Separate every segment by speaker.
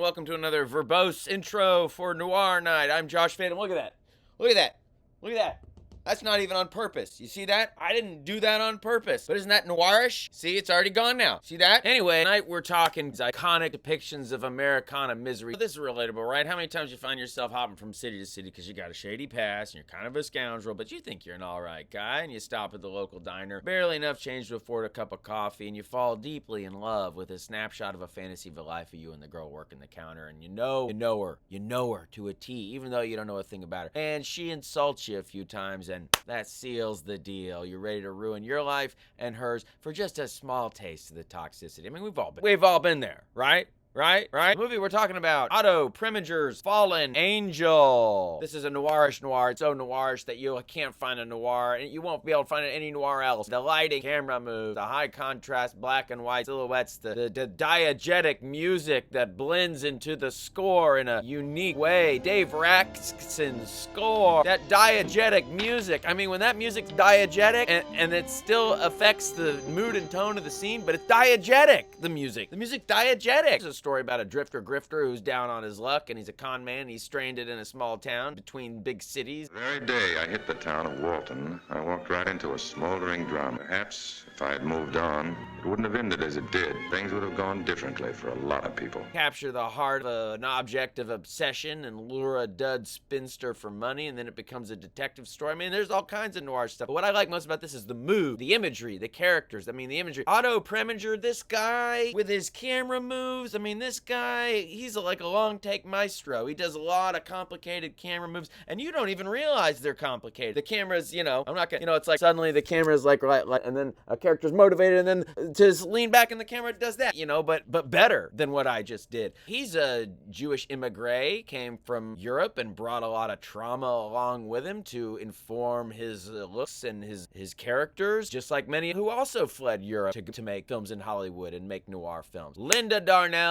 Speaker 1: Welcome to another verbose intro for Noir Night. I'm Josh Fadem. Look at that. Look at that. Look at that. That's not even on purpose. You see that? I didn't do that on purpose. But isn't that noirish? See, it's already gone now. See that? Anyway, tonight we're talking iconic depictions of Americana misery. This is relatable, right? How many times you find yourself hopping from city to city because you got a shady past and you're kind of a scoundrel, but you think you're an alright guy, and you stop at the local diner, barely enough change to afford a cup of coffee, and you fall deeply in love with a snapshot of a fantasy of a life of you and the girl working the counter, and you know her to a T, even though you don't know a thing about her. And she insults you a few times, and that seals the deal. You're ready to ruin your life and hers for just a small taste of the toxicity. I mean, we've all been there, right? Right? The movie we're talking about, Otto Preminger's Fallen Angel. This is a noirish noir. It's so noirish that you can't find a noir, and you won't be able to find any noir else. The lighting, camera moves, the high contrast black and white silhouettes, the diegetic music that blends into the score in a unique way. Dave Raxton's score, that diegetic music. I mean, when that music's diegetic and it still affects the mood and tone of the scene, but it's diegetic, the music. The music's diegetic. It's a story about a drifter grifter who's down on his luck, and he's a con man. He's stranded in a small town between big cities.
Speaker 2: The very day I hit the town of Walton, I walked right into a smoldering drama. Perhaps if I had moved on, it wouldn't have ended as it did. Things would have gone differently for a lot of people.
Speaker 1: Capture the heart of an object of obsession and lure a dud spinster for money, and then it becomes a detective story. I mean, there's all kinds of noir stuff. But what I like most about this is the mood, the imagery, the characters. I mean, the imagery. Otto Preminger, this guy with his camera moves. I mean, this guy, he's like a long take maestro. He does a lot of complicated camera moves, and you don't even realize they're complicated. The camera's, I'm not gonna, it's like suddenly the camera's like, and then a character's motivated, and then to lean back in the camera does that, but better than what I just did. He's a Jewish immigrant, came from Europe and brought a lot of trauma along with him to inform his looks and his characters, just like many who also fled Europe to make films in Hollywood and make noir films. Linda Darnell.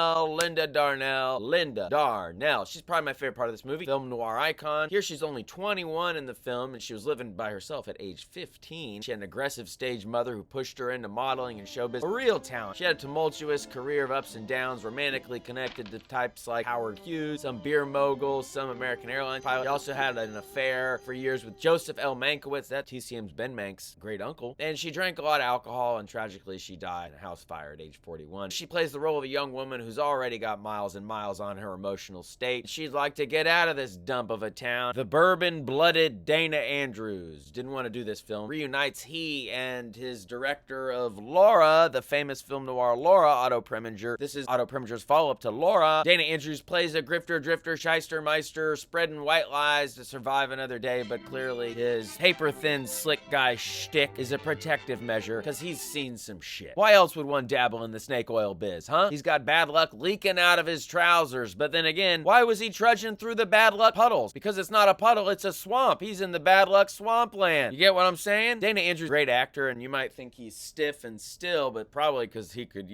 Speaker 1: She's probably my favorite part of this movie. Film noir icon. Here she's only 21 in the film, and she was living by herself at age 15. She had an aggressive stage mother who pushed her into modeling and showbiz. A real talent. She had a tumultuous career of ups and downs, romantically connected to types like Howard Hughes, some beer moguls, some American Airlines pilot. She also had an affair for years with Joseph L. Mankiewicz, that's TCM's Ben Manx' great uncle. And she drank a lot of alcohol, and tragically she died in a house fire at age 41. She plays the role of a young woman who's already got miles and miles on her emotional state. She'd like to get out of this dump of a town. The bourbon-blooded Dana Andrews didn't want to do this film. Reunites he and his director of Laura, the famous film noir Laura, Otto Preminger. This is Otto Preminger's follow-up to Laura. Dana Andrews plays a grifter, drifter, shyster, meister, spreading white lies to survive another day, but clearly his paper-thin, slick guy shtick is a protective measure because he's seen some shit. Why else would one dabble in the snake oil biz, huh? He's got bad luck leaking out of his trousers, but then again, why was he trudging through the bad luck puddles? Because it's not a puddle, it's a swamp. He's in the bad luck swampland. You get what I'm saying? Dana Andrews, great actor, and you might think he's stiff and still, but probably because he did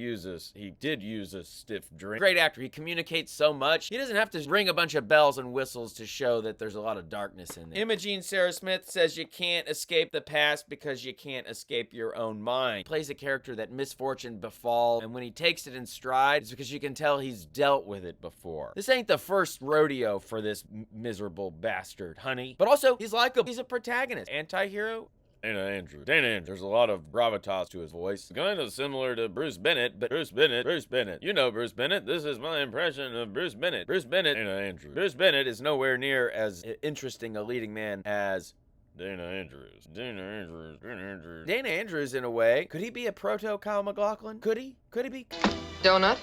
Speaker 1: use a stiff drink. Great actor. He communicates so much. He doesn't have to ring a bunch of bells and whistles to show that there's a lot of darkness in there. Imogene Sarah Smith says you can't escape the past because you can't escape your own mind. He plays a character that misfortune befalls, and when he takes it in stride, it's because you can tell he's dealt with it before. This ain't the first rodeo for this miserable bastard, honey. But also, he's likable. He's a protagonist. Anti-hero? Dana Andrews. There's a lot of gravitas to his voice. Kind of similar to Bruce Bennett, but Bruce Bennett. You know Bruce Bennett. This is my impression of Bruce Bennett. Dana Andrews. Bruce Bennett is nowhere near as interesting a leading man as Dana Andrews. Dana Andrews, in a way. Could he be a proto Kyle MacLachlan? Could he be?
Speaker 3: Donut?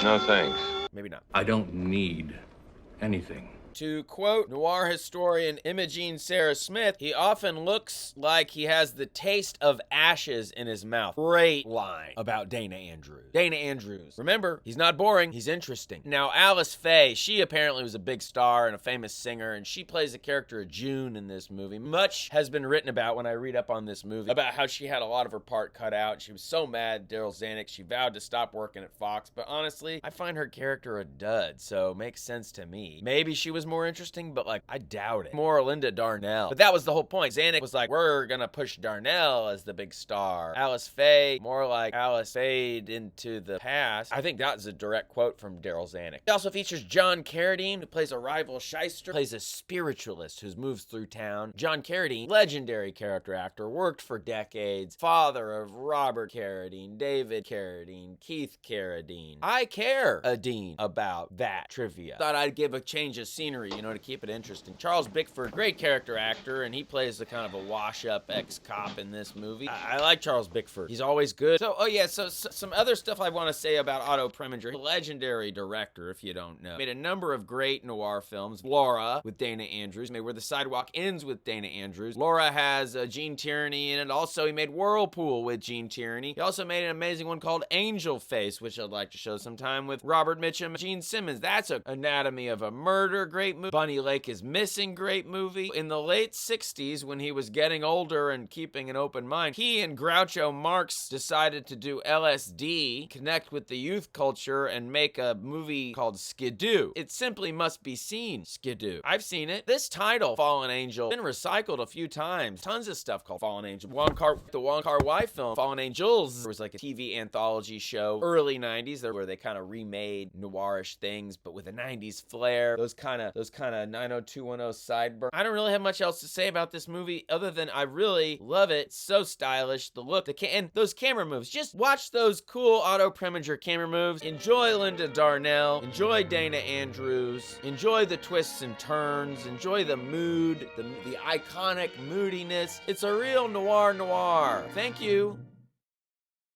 Speaker 2: No thanks.
Speaker 1: Maybe not.
Speaker 4: I don't need anything.
Speaker 1: To quote noir historian Imogene Sarah Smith, he often looks like he has the taste of ashes in his mouth. Great line about Dana Andrews. Dana Andrews. Remember, he's not boring, he's interesting. Now, Alice Faye, she apparently was a big star and a famous singer, and she plays the character of June in this movie. Much has been written about when I read up on this movie, about how she had a lot of her part cut out. She was so mad, Daryl Zanuck, she vowed to stop working at Fox, but honestly, I find her character a dud, so it makes sense to me. Maybe she was was more interesting, but like, I doubt it. More Linda Darnell. But that was the whole point. Zanuck was like, we're gonna push Darnell as the big star. Alice Faye, more like Alice fade into the past. I think that is a direct quote from Daryl Zanuck. It also features John Carradine, who plays a rival shyster, plays a spiritualist who moves through town. John Carradine, legendary character actor, worked for decades, father of Robert Carradine, David Carradine, Keith Carradine. I care a Dean about that trivia. Thought I'd give a change of scenery, you know, to keep it interesting. Charles Bickford, great character actor, and he plays the kind of a wash-up ex-cop in this movie. I like Charles Bickford. He's always good. So, so some other stuff I want to say about Otto Preminger. Legendary director, if you don't know. Made a number of great noir films. Laura with Dana Andrews. Made Where the Sidewalk Ends with Dana Andrews. Laura has Gene Tierney in it. Also, he made Whirlpool with Gene Tierney. He also made an amazing one called Angel Face, which I'd like to show sometime, with Robert Mitchum and Gene Simmons. That's an Anatomy of a Murder, great movie. Bunny Lake is Missing, great movie. In the late 60s, when he was getting older and keeping an open mind, he and Groucho Marx decided to do LSD, connect with the youth culture, and make a movie called Skidoo. It simply must be seen, Skidoo. I've seen it. This title, Fallen Angel, been recycled a few times. Tons of stuff called Fallen Angel. The Wong Kar-wai film, Fallen Angels, was like a TV anthology show, early 90s, where they kind of remade noirish things, but with a 90s flair. Those kind of 90210 sideburn. I don't really have much else to say about this movie other than I really love it. It's so stylish. The look, and those camera moves. Just watch those cool Otto Preminger camera moves. Enjoy Linda Darnell. Enjoy Dana Andrews. Enjoy the twists and turns. Enjoy the mood, the iconic moodiness. It's a real noir. Thank you.